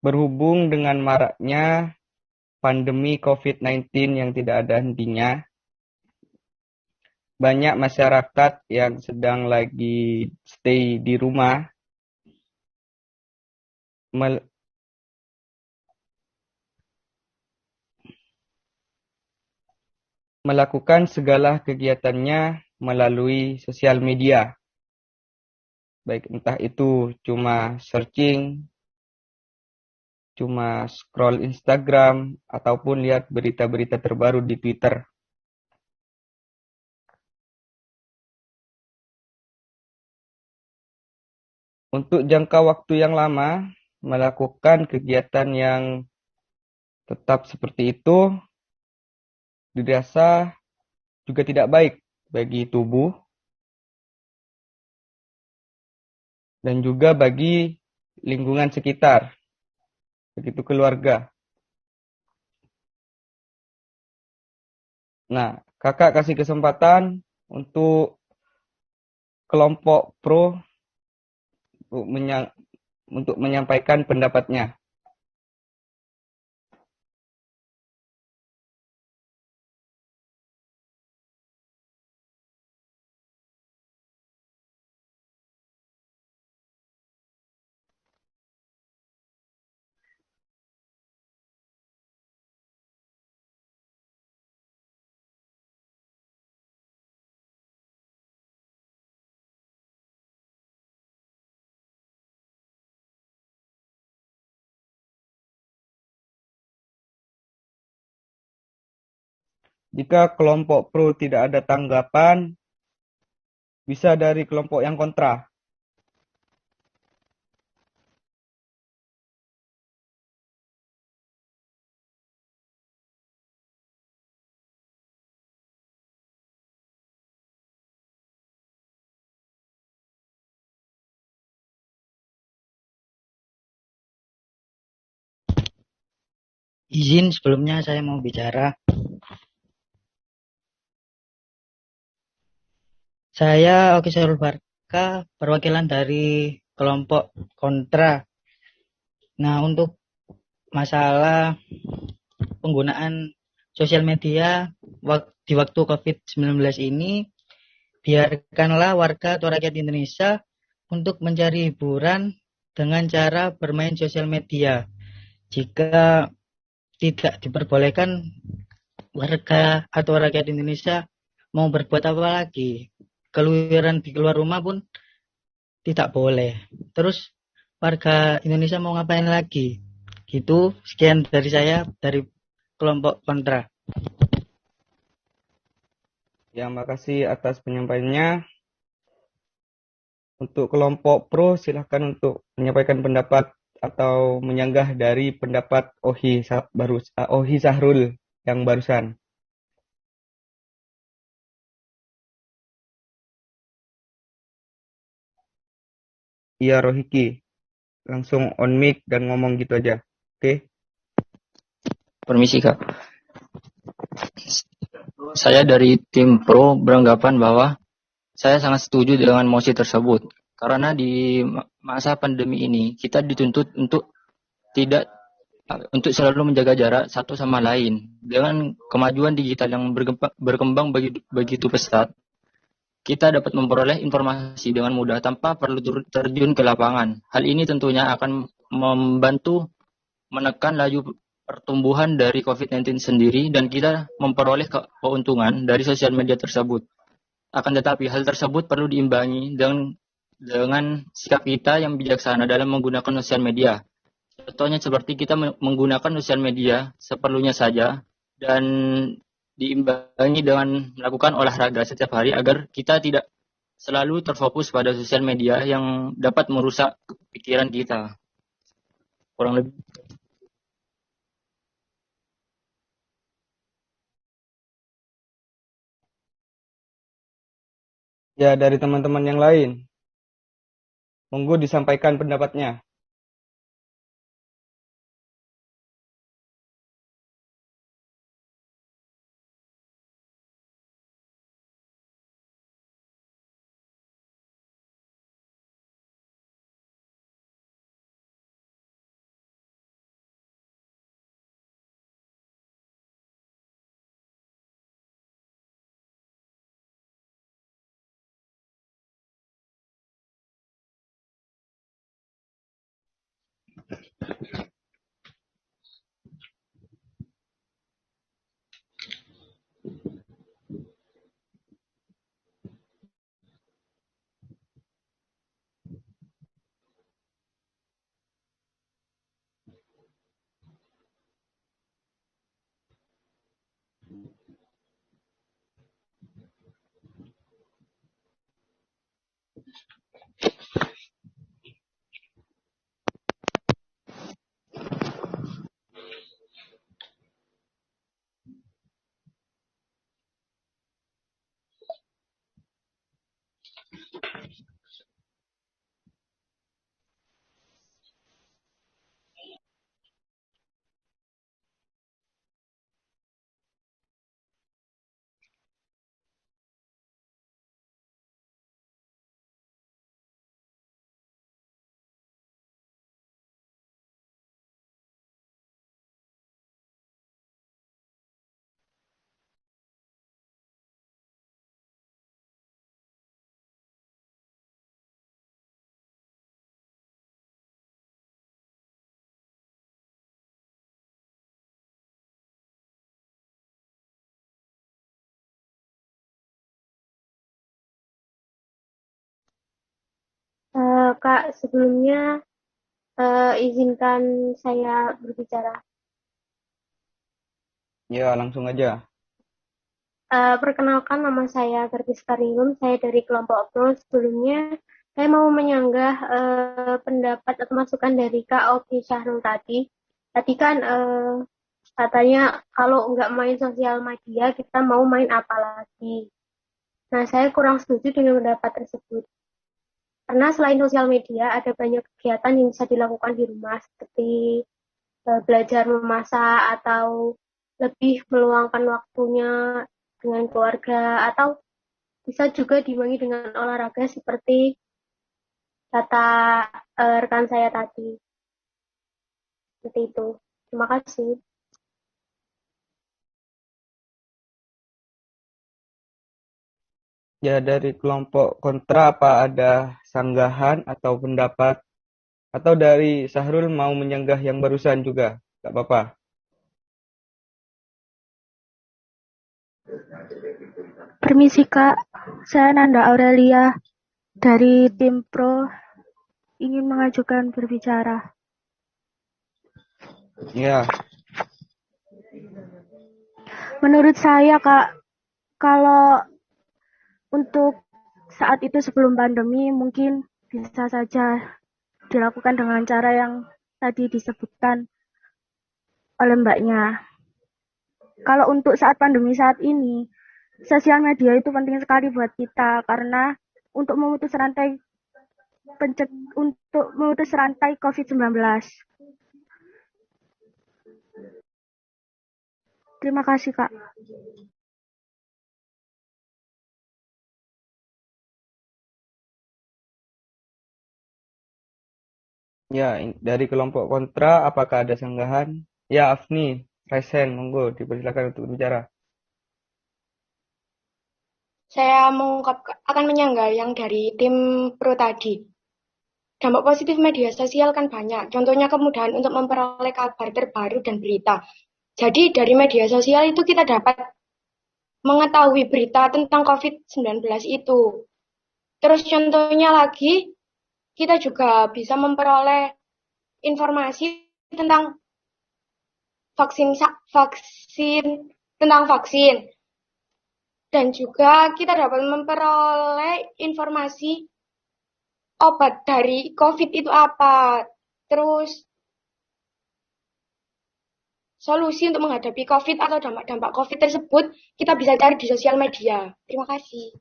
Berhubung dengan maraknya pandemi COVID-19 yang tidak ada hentinya, banyak masyarakat yang sedang lagi stay di rumah melakukan segala kegiatannya melalui sosial media. Baik entah itu cuma searching, cuma scroll Instagram, ataupun lihat berita-berita terbaru di Twitter. Untuk jangka waktu yang lama, melakukan kegiatan yang tetap seperti itu dirasa juga tidak baik bagi tubuh dan juga bagi lingkungan sekitar, begitu keluarga. Nah, kakak kasih kesempatan untuk kelompok pro untuk menyampaikan pendapatnya. Jika kelompok pro tidak ada tanggapan, bisa dari kelompok yang kontra. Izin sebelumnya saya mau bicara. Saya Oki Sarul Barka, perwakilan dari kelompok kontra. Nah, untuk masalah penggunaan sosial media di waktu COVID-19 ini, biarkanlah warga atau rakyat Indonesia untuk mencari hiburan dengan cara bermain sosial media. Jika tidak diperbolehkan, warga atau rakyat Indonesia mau berbuat apa lagi? Keluaran di keluar rumah pun tidak boleh. Terus warga Indonesia mau ngapain lagi? Gitu, sekian dari saya dari kelompok kontra. Ya, makasih atas penyampaiannya. Untuk kelompok pro, silahkan untuk menyampaikan pendapat atau menyanggah dari pendapat Ohi Sahrul yang barusan. Iya, Rohiki. Langsung on mic dan ngomong gitu aja. Oke? Permisi Kak, saya dari tim Pro beranggapan bahwa saya sangat setuju dengan mosi tersebut. Karena di masa pandemi ini kita dituntut untuk tidak untuk selalu menjaga jarak satu sama lain. Dengan kemajuan digital yang berkembang begitu pesat, kita dapat memperoleh informasi dengan mudah tanpa perlu terjun ke lapangan. Hal ini tentunya akan membantu menekan laju pertumbuhan dari COVID-19 sendiri dan kita memperoleh keuntungan dari sosial media tersebut. Akan tetapi hal tersebut perlu diimbangi dengan sikap kita yang bijaksana dalam menggunakan sosial media. Contohnya seperti kita menggunakan sosial media seperlunya saja dan diimbangi dengan melakukan olahraga setiap hari agar kita tidak selalu terfokus pada sosial media yang dapat merusak pikiran kita. Kurang lebih. Ya, dari teman-teman yang lain. Monggo disampaikan pendapatnya. Kak, sebelumnya izinkan saya berbicara. Ya, langsung aja. Perkenalkan, nama saya Gertis Karingum, saya dari kelompok Pro. Sebelumnya, saya mau menyanggah pendapat atau masukan dari Kak Oki Syahrul tadi. Tadi kan katanya kalau nggak main sosial media, kita mau main apa lagi? Nah, saya kurang setuju dengan pendapat tersebut. Karena selain sosial media, ada banyak kegiatan yang bisa dilakukan di rumah, seperti belajar memasak atau lebih meluangkan waktunya dengan keluarga, atau bisa juga diimbangi dengan olahraga seperti kata rekan saya tadi. Seperti itu. Terima kasih. Ya, dari kelompok kontra apa ada sanggahan atau pendapat atau dari Sahrul mau menyanggah yang barusan juga? Gak apa-apa. Permisi Kak, saya Nanda Aurelia dari tim Pro ingin mengajukan berbicara. Ya, Menurut saya Kak, kalau untuk saat itu sebelum pandemi mungkin bisa saja dilakukan dengan cara yang tadi disebutkan oleh mbaknya. Kalau untuk saat pandemi saat ini, sosial media itu penting sekali buat kita karena untuk untuk memutus rantai COVID-19. Terima kasih, Kak. ya dari kelompok kontra apakah ada sanggahan? Ya, Afni, Resen, monggo dipersilakan untuk bicara. Saya akan menyanggah yang dari tim Pro tadi. Dampak positif media sosial kan banyak. Contohnya kemudahan untuk memperoleh kabar terbaru dan berita. Jadi dari media sosial itu kita dapat mengetahui berita tentang COVID-19 itu. Terus contohnya lagi, kita juga bisa memperoleh informasi tentang vaksin vaksin tentang vaksin. Dan juga kita dapat memperoleh informasi obat dari COVID itu apa. Terus solusi untuk menghadapi COVID atau dampak-dampak COVID tersebut kita bisa cari di sosial media. Terima kasih.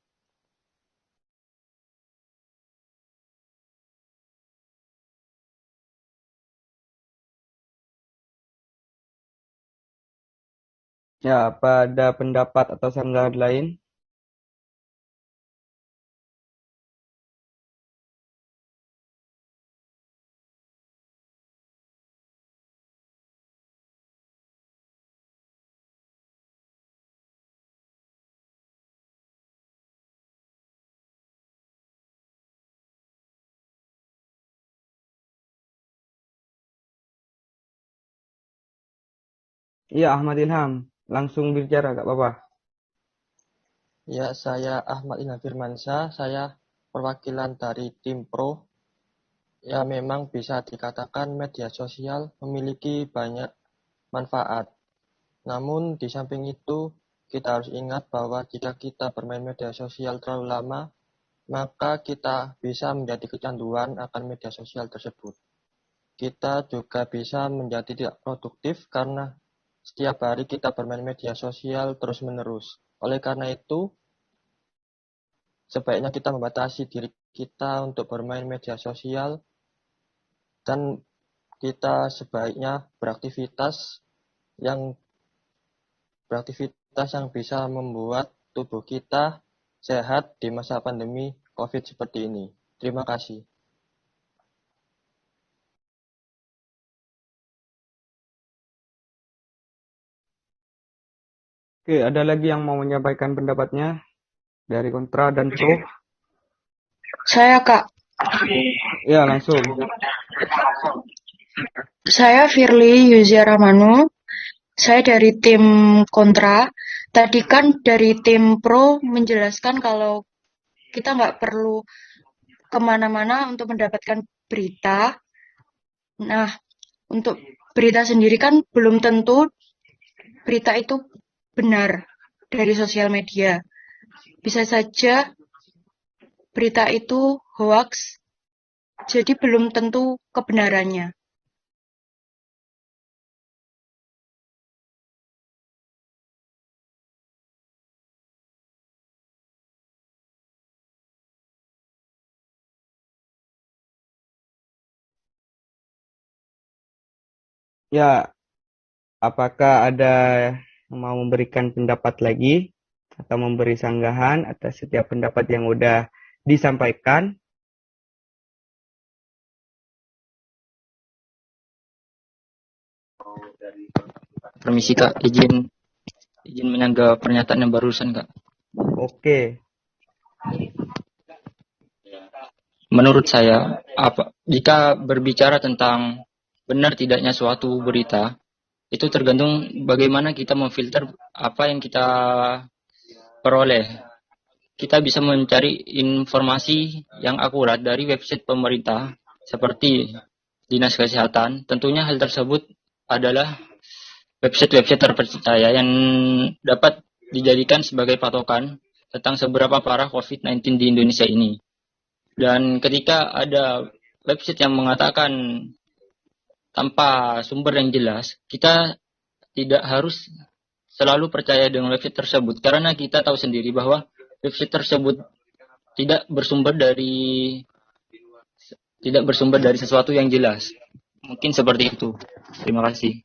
Ya, apa ada pendapat atau sanggahan lain? Iya, Ahmad Ilham. Langsung bicara, gak apa-apa. Ya, saya Ahmad Ilham Firmansyah, saya perwakilan dari tim Pro. Ya, memang bisa dikatakan media sosial memiliki banyak manfaat. Namun, di samping itu, kita harus ingat bahwa jika kita bermain media sosial terlalu lama, maka kita bisa menjadi kecanduan akan media sosial tersebut. Kita juga bisa menjadi tidak produktif karena setiap hari kita bermain media sosial terus-menerus. Oleh karena itu, sebaiknya kita membatasi diri kita untuk bermain media sosial dan kita sebaiknya yang beraktivitas yang bisa membuat tubuh kita sehat di masa pandemi COVID seperti ini. Terima kasih. Oke, ada lagi yang mau menyampaikan pendapatnya dari kontra dan pro? Saya Kak, Ya, langsung. saya Firly Yuziara Manu. Saya dari tim kontra. Tadi kan dari tim pro menjelaskan kalau kita nggak perlu kemana-mana untuk mendapatkan berita. Nah, untuk berita sendiri kan belum tentu berita itu benar dari sosial media. Bisa saja berita itu hoax, jadi belum tentu kebenarannya. Ya, apakah ada yang mau memberikan pendapat lagi atau memberi sanggahan atas setiap pendapat yang udah disampaikan? Permisi Kak, izin menyanggah pernyataan yang barusan Kak. Oke. Menurut saya, jika berbicara tentang benar tidaknya suatu berita, itu tergantung bagaimana kita memfilter apa yang kita peroleh. Kita bisa mencari informasi yang akurat dari website pemerintah seperti Dinas Kesehatan. Tentunya hal tersebut adalah website-website terpercaya yang dapat dijadikan sebagai patokan tentang seberapa parah COVID-19 di Indonesia ini. Dan ketika ada website yang mengatakan tanpa sumber yang jelas, kita tidak harus selalu percaya dengan website tersebut karena kita tahu sendiri bahwa website tersebut tidak bersumber dari sesuatu yang jelas. Mungkin seperti itu. Terima kasih.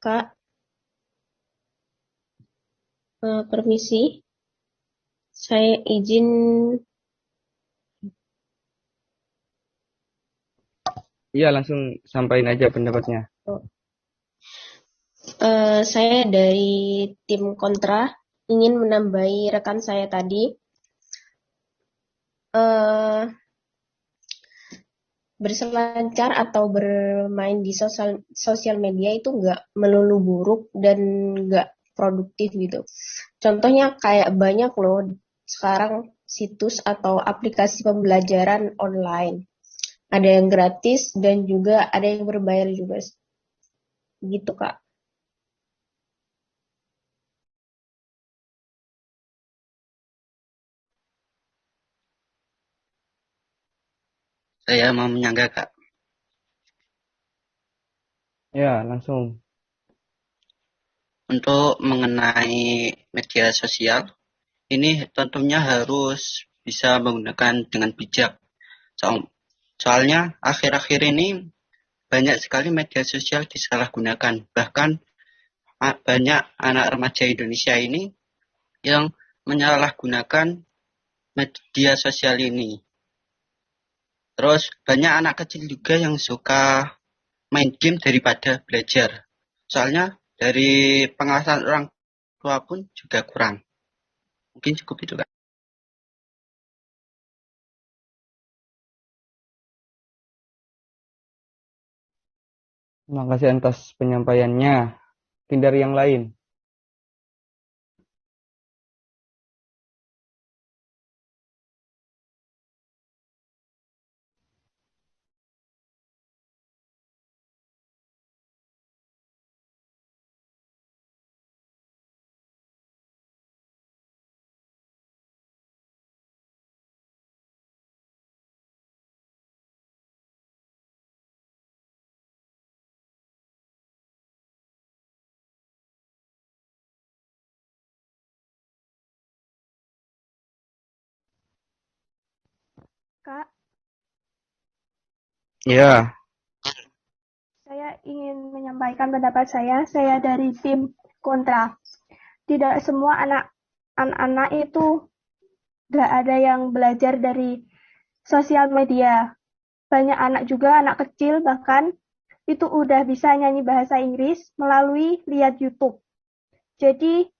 Kak, permisi, saya izin. Iya, langsung sampaikan aja pendapatnya. Saya dari tim kontra ingin menambahi rekan saya tadi. Berselancar atau bermain di sosial media itu nggak melulu buruk dan nggak produktif gitu. Contohnya kayak banyak loh sekarang situs atau aplikasi pembelajaran online. Ada yang gratis dan juga ada yang berbayar juga. Gitu, Kak. Saya mau menyanggah Kak. Ya, langsung. Untuk mengenai media sosial, ini tentunya harus bisa menggunakan dengan bijak. Soalnya akhir-akhir ini banyak sekali media sosial disalahgunakan. Bahkan banyak anak remaja Indonesia ini yang menyalahgunakan media sosial ini. Terus banyak anak kecil juga yang suka main game daripada belajar. Soalnya dari pengawasan orang tua pun juga kurang. Mungkin cukup itu, Kak. Terima kasih atas penyampaiannya. Mungkin dari yang lain. Kak, Ya, saya ingin menyampaikan pendapat saya. Saya dari tim kontra. Tidak semua anak-anak itu nggak ada yang belajar dari sosial media. Banyak anak juga, anak kecil bahkan, itu udah bisa nyanyi bahasa Inggris melalui lihat YouTube. Jadi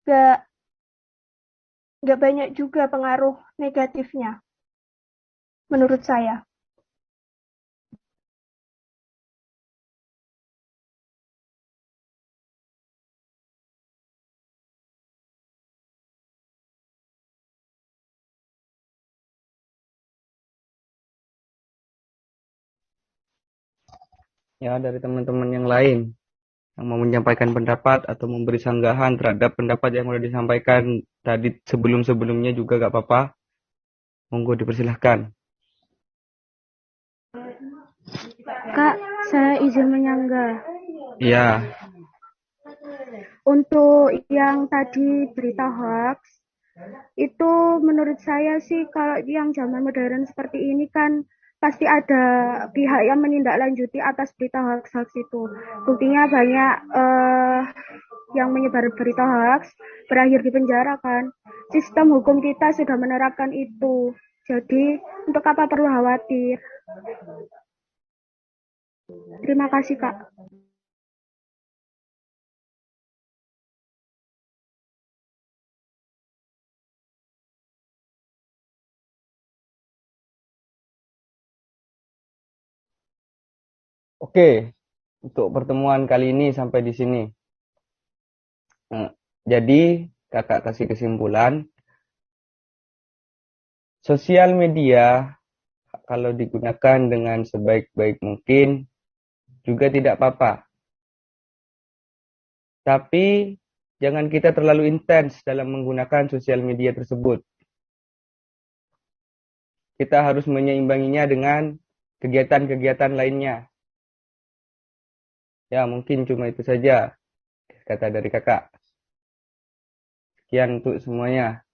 nggak nggak banyak juga pengaruh negatifnya, menurut saya. ya dari teman-teman yang lain yang mau menyampaikan pendapat atau memberi sanggahan terhadap pendapat yang sudah disampaikan tadi sebelum-sebelumnya juga gak apa-apa. Monggo dipersilahkan. Kak, saya izin menyanggah. Iya, Untuk yang tadi berita hoax, itu menurut saya sih kalau yang zaman modern seperti ini kan pasti ada pihak yang menindaklanjuti atas berita hoax itu. Buktinya banyak yang menyebar berita hoax berakhir di penjara kan. Sistem hukum kita sudah menerapkan itu. Jadi untuk apa perlu khawatir? Terima kasih Kak. oke. Untuk pertemuan kali ini sampai di sini. Jadi, kakak kasih kesimpulan, sosial media kalau digunakan dengan sebaik-baik mungkin juga tidak apa-apa. Tapi jangan kita terlalu intens dalam menggunakan sosial media tersebut. Kita harus menyeimbanginya dengan kegiatan-kegiatan lainnya. Ya, mungkin cuma itu saja kata dari kakak. Sekian untuk semuanya.